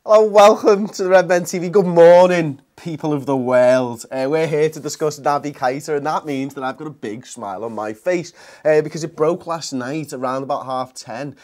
Hello, welcome to the Redmen TV. Good morning, people of the world. We're here to discuss Naby Keita, and that means that I've got a big smile on my face because it broke last night around about 10:30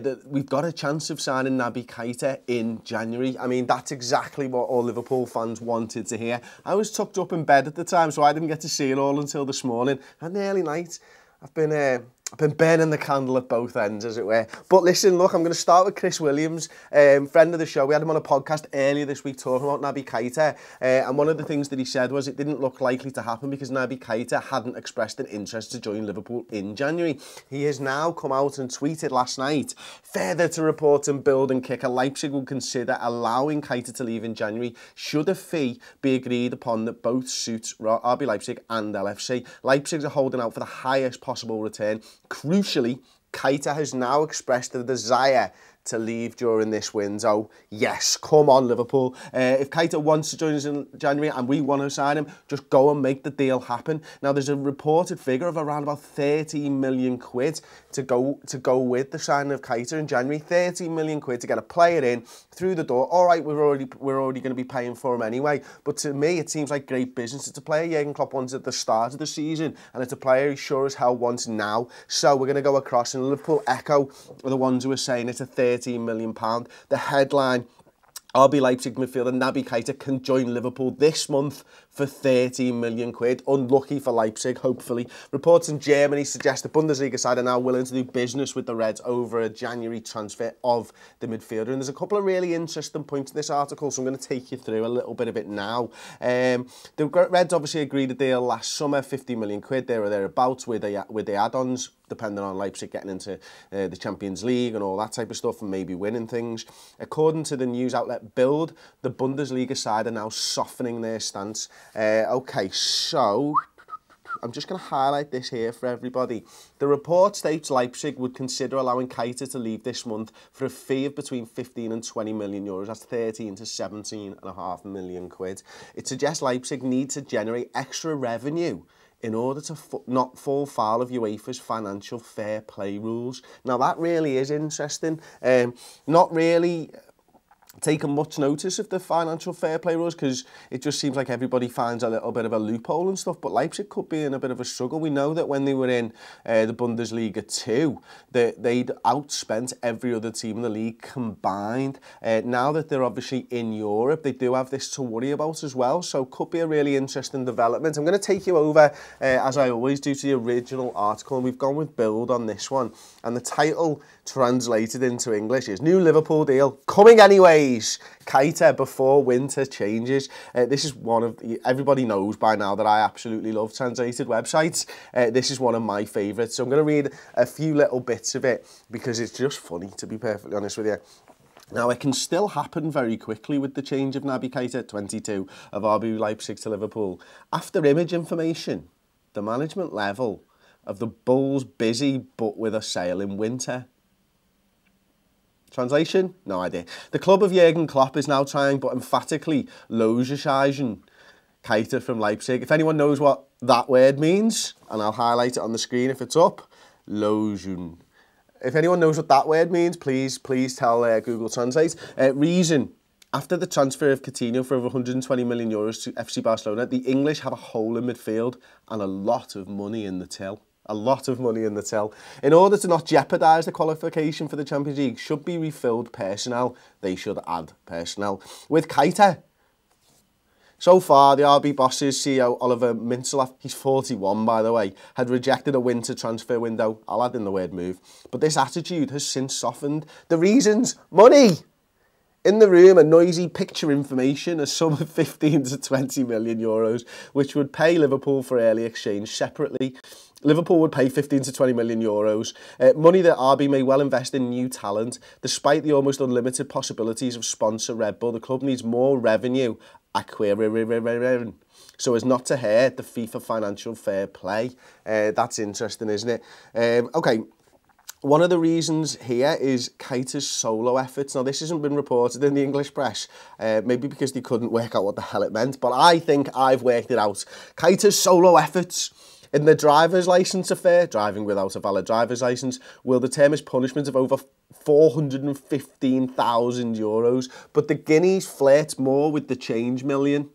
that we've got a chance of signing Naby Keita in January. I mean, that's exactly what all Liverpool fans wanted to hear. I was tucked up in bed at the time, so I didn't get to see it all until this morning. Had an early night. I've been burning the candle at both ends, as it were. But listen, look, I'm going to start with Chris Williams, friend of the show. We had him on a podcast earlier this week talking about Naby Keita. And one of the things that he said was it didn't look likely to happen because Naby Keita hadn't expressed an interest to join Liverpool in January. He has now come out and tweeted last night, further to report and building kicker, Leipzig will consider allowing Keita to leave in January should a fee be agreed upon that both suits RB Leipzig and LFC. Leipzig are holding out for the highest possible return. Crucially, Keita has now expressed a desire to leave during this window. Yes, come on, Liverpool. If Keita wants to join us in January and we want to sign him, just go and make the deal happen. Now, there's a reported figure of around about 13 million quid to go with the signing of Keita in January. 13 million quid to get a player in through the door. All right, we're already going to be paying for him anyway. But to me, it seems like great business. It's a player Jurgen Klopp wanted at the start of the season, and it's a player he sure as hell wants now. So we're going to go across, and Liverpool Echo are the ones who are saying it's a £13 million. The headline, RB Leipzig midfielder Naby Keita can join Liverpool this month for 13 million quid. Unlucky for Leipzig, hopefully. Reports in Germany suggest the Bundesliga side are now willing to do business with the Reds over a January transfer of the midfielder. And there's a couple of really interesting points in this article, so I'm going to take you through a little bit of it now. The Reds obviously agreed a deal last summer, 50 million quid, there or thereabouts, with the add-ons, depending on Leipzig getting into the Champions League and all that type of stuff and maybe winning things. According to the news outlet Bild, the Bundesliga side are now softening their stance. Okay, so I'm just going to highlight this here for everybody. The report states Leipzig would consider allowing Keita to leave this month for a fee of between 15 and 20 million euros. That's 13 to 17.5 million quid. It suggests Leipzig need to generate extra revenue in order to not fall foul of UEFA's financial fair play rules. Now, that really is interesting. Not really taken much notice of the financial fair play rules because it just seems like everybody finds a little bit of a loophole and stuff, but Leipzig could be in a bit of a struggle. We know that when they were in the Bundesliga 2, they'd outspent every other team in the league combined. Now that they're obviously in Europe, they do have this to worry about as well, so could be a really interesting development. I'm going to take you over, as I always do, to the original article, and we've gone with Bild on this one, and the title translated into English is New Liverpool Deal Coming Anyways, Keita before winter changes. This is one of, everybody knows by now that I absolutely love translated websites. This is one of my favourites, so I'm going to read a few little bits of it because it's just funny, to be perfectly honest with you. Now, it can still happen very quickly with the change of Naby Keita, 22, of RB Leipzig to Liverpool. After image information, the management level of the Bulls busy but with a sale in winter. Translation? No idea. The club of Jurgen Klopp is now trying but emphatically losing Keita from Leipzig. If anyone knows what that word means, and I'll highlight it on the screen if it's up, losen. If anyone knows what that word means, please tell Google Translate. Reason. After the transfer of Coutinho for over 120 million euros to FC Barcelona, the English have a hole in midfield and a lot of money in the till. A lot of money in the till. In order to not jeopardise the qualification for the Champions League, should be refilled personnel. They should add personnel. With Keita, so far, the RB bosses, CEO Oliver Mintzlaff, he's 41 by the way, had rejected a winter transfer window. I'll add in the word move. But this attitude has since softened. The reasons? Money! In the room, a noisy picture information, a sum of 15 to 20 million euros, which would pay Liverpool for early exchange separately. Liverpool would pay 15 to 20 million euros, money that RB may well invest in new talent. Despite the almost unlimited possibilities of sponsor Red Bull, the club needs more revenue so as not to hurt the FIFA financial fair play. That's interesting, isn't it? Okay. One of the reasons here is Keita's solo efforts. Now, this hasn't been reported in the English press, maybe because they couldn't work out what the hell it meant, but I think I've worked it out. Keita's solo efforts In the driver's licence affair, driving without a valid driver's licence, will determine his punishment of over €415,000. But the Guineas flirts more with the change million.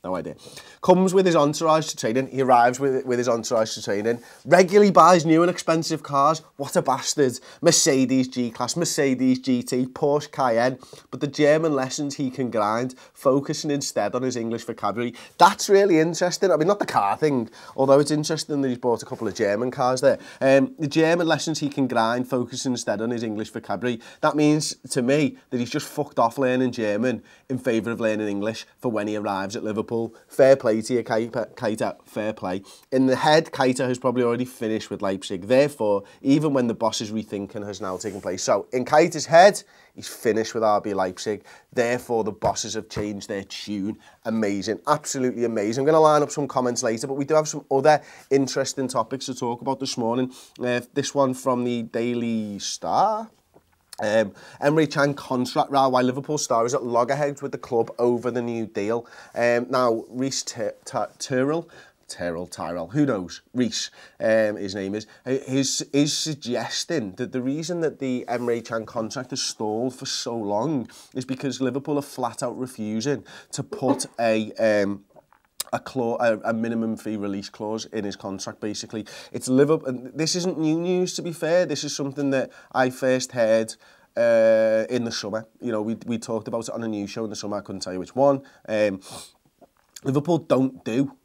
No idea. Comes with his entourage to training. He arrives with his entourage to training. Regularly buys new and expensive cars. What a bastard. Mercedes G-Class, Mercedes GT, Porsche Cayenne. But the German lessons he can grind, focusing instead on his English vocabulary. That's really interesting. I mean, not the car thing, although it's interesting that he's bought a couple of German cars there. The German lessons he can grind, focusing instead on his English vocabulary. That means, to me, that he's just fucked off learning German in favour of learning English for when he arrives at Liverpool. Fair play to you, Keita, fair play. In the head, Keita has probably already finished with Leipzig. Therefore, even when the boss's rethinking has now taken place. So, in Keita's head, he's finished with RB Leipzig. Therefore, the bosses have changed their tune. Amazing, absolutely amazing. I'm going to line up some comments later, but we do have some other interesting topics to talk about this morning. This one from the Daily Star. Emre Can contract row while Liverpool star is at loggerheads with the club over the new deal. Now, Reece Tyrrell, who knows? Reece, his name is suggesting that the reason that the Emre Can contract has stalled for so long is because Liverpool are flat out refusing to put a minimum fee release clause in his contract. Basically, it's Liverpool. And this isn't new news, to be fair. This is something that I first heard in the summer. You know, we talked about it on a news show in the summer. I couldn't tell you which one. Liverpool don't do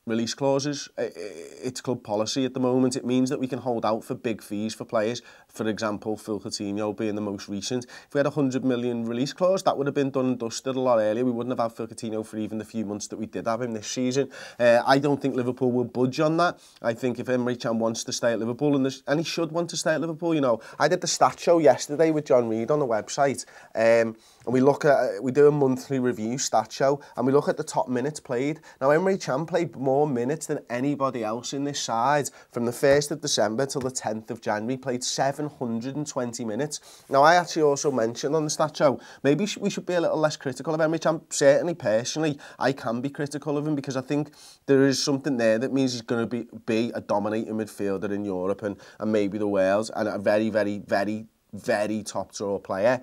release clauses. It's club policy at the moment. It means that we can hold out for big fees for players. For example, Phil Coutinho being the most recent. If we had a 100 million release clause, that would have been done and dusted a lot earlier. We wouldn't have had Phil Coutinho for even the few months that we did have him this season. I don't think Liverpool will budge on that. I think if Emre Can wants to stay at Liverpool, and he should want to stay at Liverpool, you know, I did the stat show yesterday with John Reed on the website, and we do a monthly review stat show, and we look at the top minutes played. Now, Emre Can played more minutes than anybody else in this side from the 1st of December till the 10th of January, played 720 minutes. Now, I actually also mentioned on the stat show, maybe we should be a little less critical of Emre Can. Certainly, personally, I can be critical of him because I think there is something there that means he's going to be a dominating midfielder in Europe and maybe the world, and a very, very, very, very top draw player.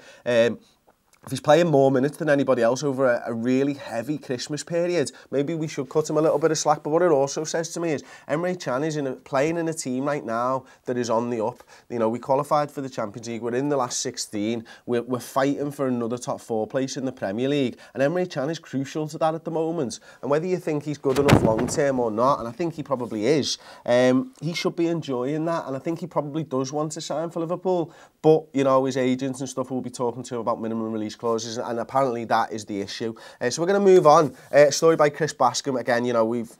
If he's playing more minutes than anybody else over a really heavy Christmas period, maybe we should cut him a little bit of slack. But what it also says to me is Emre Can is playing in a team right now that is on the up. You know, we qualified for the Champions League. We're in the last 16. We're fighting for another top 4 place in the Premier League. And Emre Can is crucial to that at the moment. And whether you think he's good enough long term or not, and I think he probably is, he should be enjoying that. And I think he probably does want to sign for Liverpool. But, you know, his agents and stuff will be talking to him about minimum release clauses, and apparently that is the issue. So we're going to move on. A story by Chris Bascom. Again, you know, we've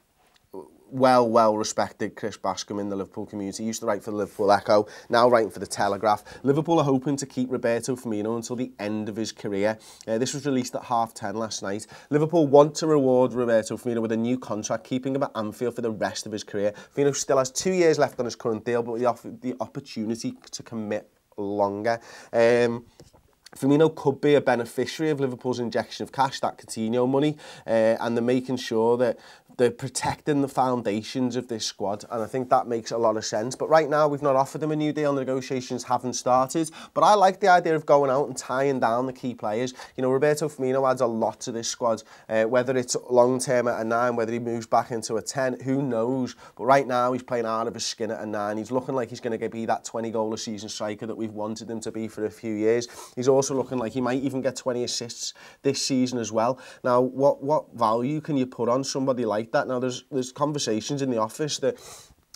well respected Chris Bascom in the Liverpool community. He used to write for the Liverpool Echo, now writing for the Telegraph. Liverpool are hoping to keep Roberto Firmino until the end of his career. This was released at 10:30 last night. Liverpool want to reward Roberto Firmino with a new contract, keeping him at Anfield for the rest of his career. Firmino still has 2 years left on his current deal, but he offered the opportunity to commit longer. Firmino could be a beneficiary of Liverpool's injection of cash, that Coutinho money, and they're making sure that they're protecting the foundations of this squad, and I think that makes a lot of sense. But right now, we've not offered them a new deal. Negotiations haven't started, but I like the idea of going out and tying down the key players. You know, Roberto Firmino adds a lot to this squad, whether it's long-term at a 9, whether he moves back into a 10, who knows? But right now, he's playing out of his skin at a 9. He's looking like he's going to be that 20-goal-a-season striker that we've wanted him to be for a few years. He's also looking like he might even get 20 assists this season as well. Now, what value can you put on somebody like that? Now, there's conversations in the office that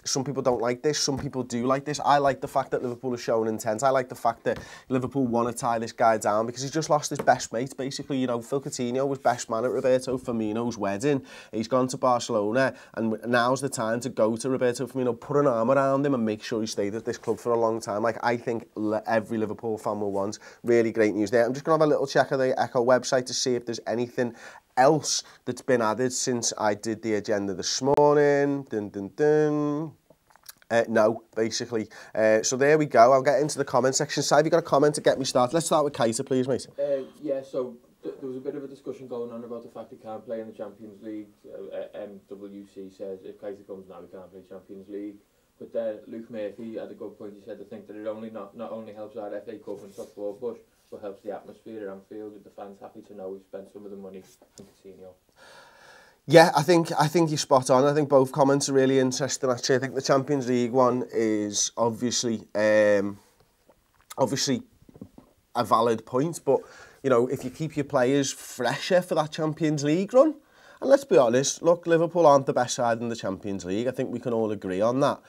some people don't like this, some people do like this. I like the fact that Liverpool is showing intent. I like the fact that Liverpool want to tie this guy down because he's just lost his best mate, basically. You know, Phil Coutinho was best man at Roberto Firmino's wedding. He's gone to Barcelona, and now's the time to go to Roberto Firmino, put an arm around him and make sure he stayed at this club for a long time. Like, I think every Liverpool fan will want. Really great news there. I'm just going to have a little check of the Echo website to see if there's anything else that's been added since I did the agenda this morning. No, basically. So there we go. I'll get into the comment section. Si, have you got a comment to get me started? Let's start with Keita, please, mate. Yeah, so there was a bit of a discussion going on about the fact he can't play in the Champions League. MWC says if Keita comes now, he can't play Champions League. But Luke Murphy had a good point. He said, I think that it not only helps our FA Cup and top four push, but helps the atmosphere at Anfield, with the fans happy to know we spent some of the money on Coutinho. Yeah, I think you're spot on. I think both comments are really interesting. Actually, I think the Champions League one is obviously a valid point, but you know, if you keep your players fresher for that Champions League run, and let's be honest, look, Liverpool aren't the best side in the Champions League. I think we can all agree on that.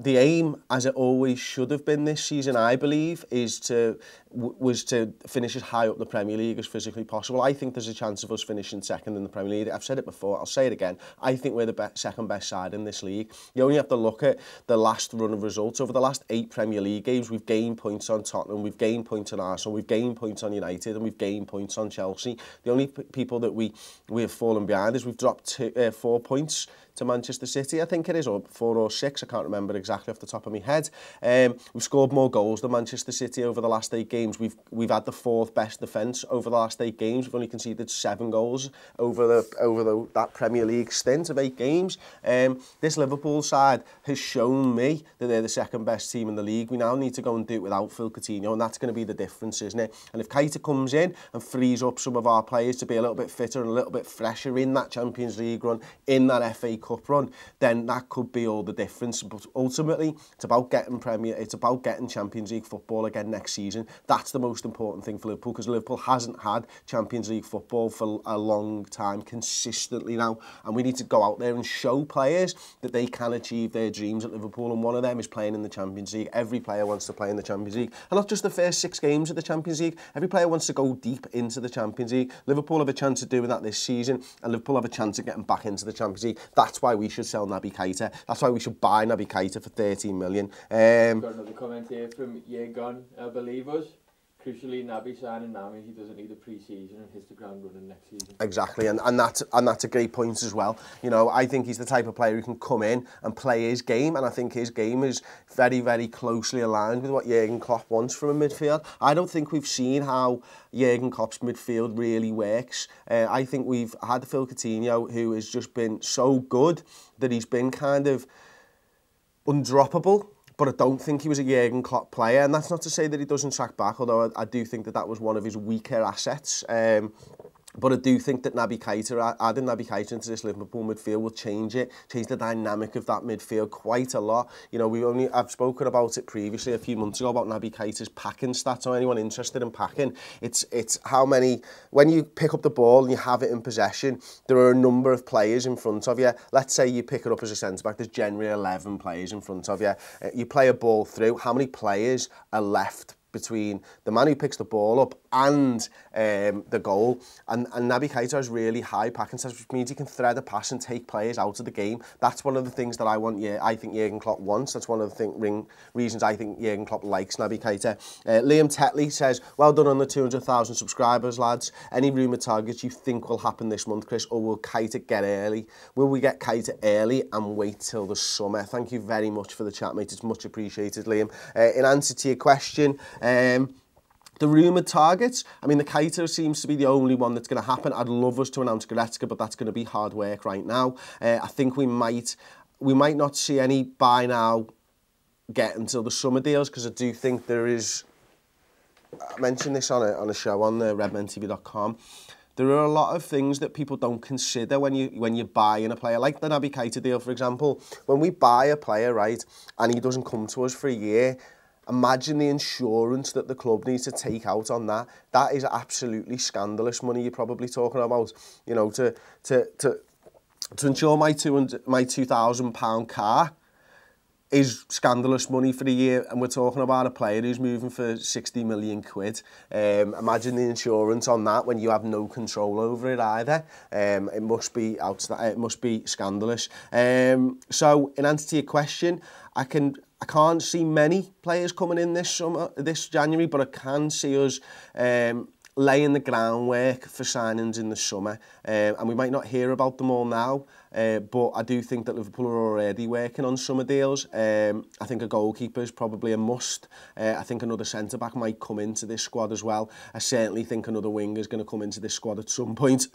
The aim, as it always should have been this season, I believe, was to finish as high up the Premier League as physically possible. I think there's a chance of us finishing second in the Premier League. I've said it before, I'll say it again. I think we're the second best side in this league. You only have to look at the last run of results. Over the last 8 Premier League games, we've gained points on Tottenham, we've gained points on Arsenal, we've gained points on United, and we've gained points on Chelsea. The only people that we have fallen behind is we've dropped 4 points to Manchester City, I think it is, or 4 or 6, I can't remember exactly off the top of my head. We've scored more goals than Manchester City over the last 8 games. We've had the 4th best defence over the last 8 games. We've only conceded 7 goals over that Premier League stint of 8 games. This Liverpool side has shown me that they're the second best team in the league. We now need to go and do it without Phil Coutinho, and that's going to be the difference, isn't it? And if Keita comes in and frees up some of our players to be a little bit fitter and a little bit fresher in that Champions League run, in that FA Cup run, then that could be all the difference. But ultimately, it's about getting Champions League football again next season. That's the most important thing for Liverpool, because Liverpool hasn't had Champions League football for a long time consistently now, and we need to go out there and show players that they can achieve their dreams at Liverpool, and one of them is playing in the Champions League. Every player wants to play in the Champions League, and not just the first 6 games of the Champions League. Every player wants to go deep into the Champions League. Liverpool have a chance of doing that this season, and Liverpool have a chance of getting back into the Champions League. That's why we should sell Naby Keita. That's why we should buy Naby Keita for 13 million. Got another comment here from Yegon Believers. Crucially, Naby signing now means he doesn't need a pre-season and hits the ground running next season. Exactly, and that's a great point as well. You know, I think he's the type of player who can come in and play his game, and I think his game is very, very closely aligned with what Jurgen Klopp wants from a midfield. I don't think we've seen how Jurgen Klopp's midfield really works. I think we've had Phil Coutinho, who has just been so good that he's been kind of undroppable. But I don't think he was a Jurgen Klopp player, and that's not to say that he doesn't track back, although I do think that was one of his weaker assets. But I do think that adding Naby Keita into this Liverpool midfield will change the dynamic of that midfield quite a lot. You know, I've spoken about it previously a few months ago about Naby Keita's packing stats. So anyone interested in packing, it's how many, when you pick up the ball and you have it in possession, there are a number of players in front of you. Let's say you pick it up as a centre-back, there's generally 11 players in front of you. You play a ball through, how many players are left between the man who picks the ball up and the goal? And Naby Keita has really high packing stats, which means he can thread a pass and take players out of the game. That's one of the things that I think Jurgen Klopp wants. That's one of the reasons I think Jurgen Klopp likes Naby Keita. Liam Tetley says, well done on the 200,000 subscribers, lads. Any rumour targets you think will happen this month, Chris, or will Keita get early? Will we get Keita early and wait till the summer? Thank you very much for the chat, mate. It's much appreciated, Liam. In answer to your question, the rumoured targets, I mean, the Keita seems to be the only one that's going to happen. I'd love us to announce Goretzka, but that's going to be hard work right now. I think we might not see any buy now get until the summer deals, because I do think there is, I mentioned this on a show on the redmentv.com, there are a lot of things that people don't consider when you're buying a player, like the Naby Keita deal, for example. When we buy a player, right, and he doesn't come to us for a year, imagine the insurance that the club needs to take out on that. That is absolutely scandalous money you're probably talking about. You know, to insure my £2,000 car is scandalous money for a year, and we're talking about a player who's moving for 60 million quid. Imagine the insurance on that when you have no control over it either. It must be scandalous. So in answer to your question, I can't see many players coming in this January, but I can see us laying the groundwork for signings in the summer, and we might not hear about them all now, but I do think that Liverpool are already working on summer deals. I think a goalkeeper is probably a must. I think another centre-back might come into this squad as well. I certainly think another winger is going to come into this squad at some point.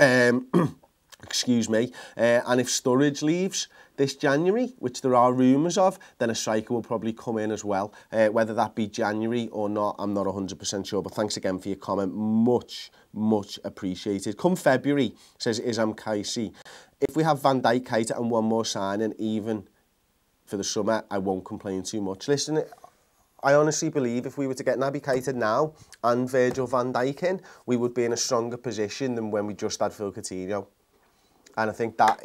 Excuse me. And if Sturridge leaves this January, which there are rumours of, then a striker will probably come in as well. Whether that be January or not, I'm not 100% sure. But thanks again for your comment. Much appreciated. Come February, says Isam Kaisi, if we have Van Dijk, Keita and one more signing, even for the summer, I won't complain too much. Listen, I honestly believe if we were to get Naby Keita now and Virgil van Dijk in, we would be in a stronger position than when we just had Phil Coutinho. And I think that,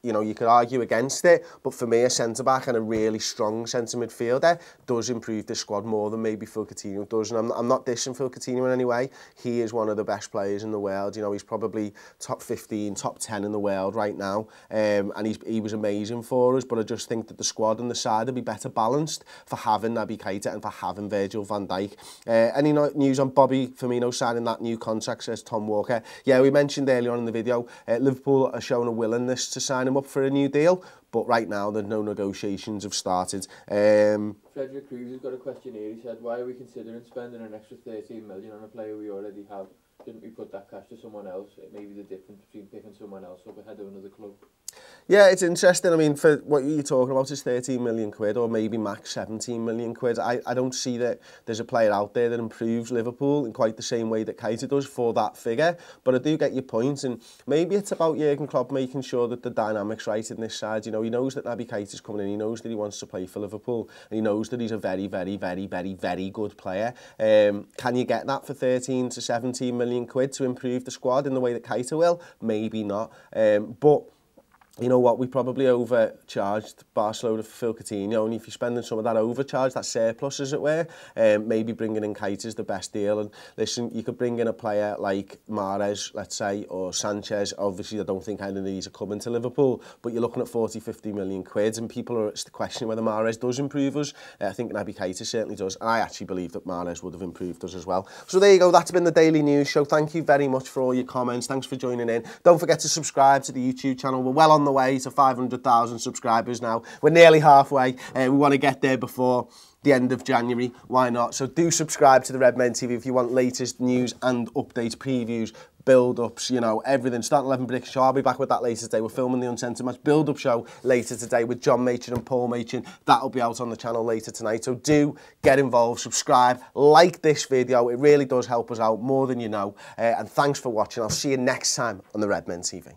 you know, you could argue against it, but for me, a centre-back and a really strong centre midfielder does improve the squad more than maybe Phil Coutinho does. And I'm not dissing Phil Coutinho in any way. He is one of the best players in the world. You know, he's probably top 15, top 10 in the world right now. And he was amazing for us, but I just think that the squad and the side would be better balanced for having Naby Keita and for having Virgil van Dijk. Any news on Bobby Firmino signing that new contract, says Tom Walker? Yeah, we mentioned earlier on in the video, Liverpool are showing a willingness to sign him up for a new deal, but right now there's no negotiations have started. Frederick Cruz has got a question here. He said, why are we considering spending an extra 13 million on a player we already have? Didn't we put that cash to someone else? It may be the difference between picking someone else up ahead of another club. Yeah, it's interesting. I mean, for what you're talking about is 13 million quid or maybe max 17 million quid. I don't see that there's a player out there that improves Liverpool in quite the same way that Keita does for that figure. But I do get your point, and maybe it's about Jurgen Klopp making sure that the dynamic's right in this side. You know, he knows that Naby Keita's coming in, he knows that he wants to play for Liverpool, and he knows that he's a very good player. Can you get that for 13 to 17 million quid to improve the squad in the way that Keita will? Maybe not. But you know what, we probably overcharged Barcelona for Phil Coutinho, and if you're spending some of that overcharge, that surplus as it were, maybe bringing in Keita is the best deal. And listen, you could bring in a player like Mahrez, let's say, or Sanchez. Obviously, I don't think any of these are coming to Liverpool, but you're looking at 40-50 million quid, and people are questioning whether Mahrez does improve us. I think Naby Keita certainly does, and I actually believe that Mahrez would have improved us as well. So there you go, that's been the Daily News Show. Thank you very much for all your comments. Thanks for joining in. Don't forget to subscribe to the YouTube channel. We're well on the way to 500,000 subscribers now. We're nearly halfway. We want to get there before the end of January. Why not? So do subscribe to the Redmen TV if you want latest news and updates, previews, build-ups, you know, everything. Starting 11 prediction show. I'll be back with that later today. We're filming the Uncensored Match build-up show later today with John Machin and Paul Machin. That'll be out on the channel later tonight. So do get involved, subscribe, like this video. It really does help us out more than you know. And thanks for watching. I'll see you next time on the Redmen TV.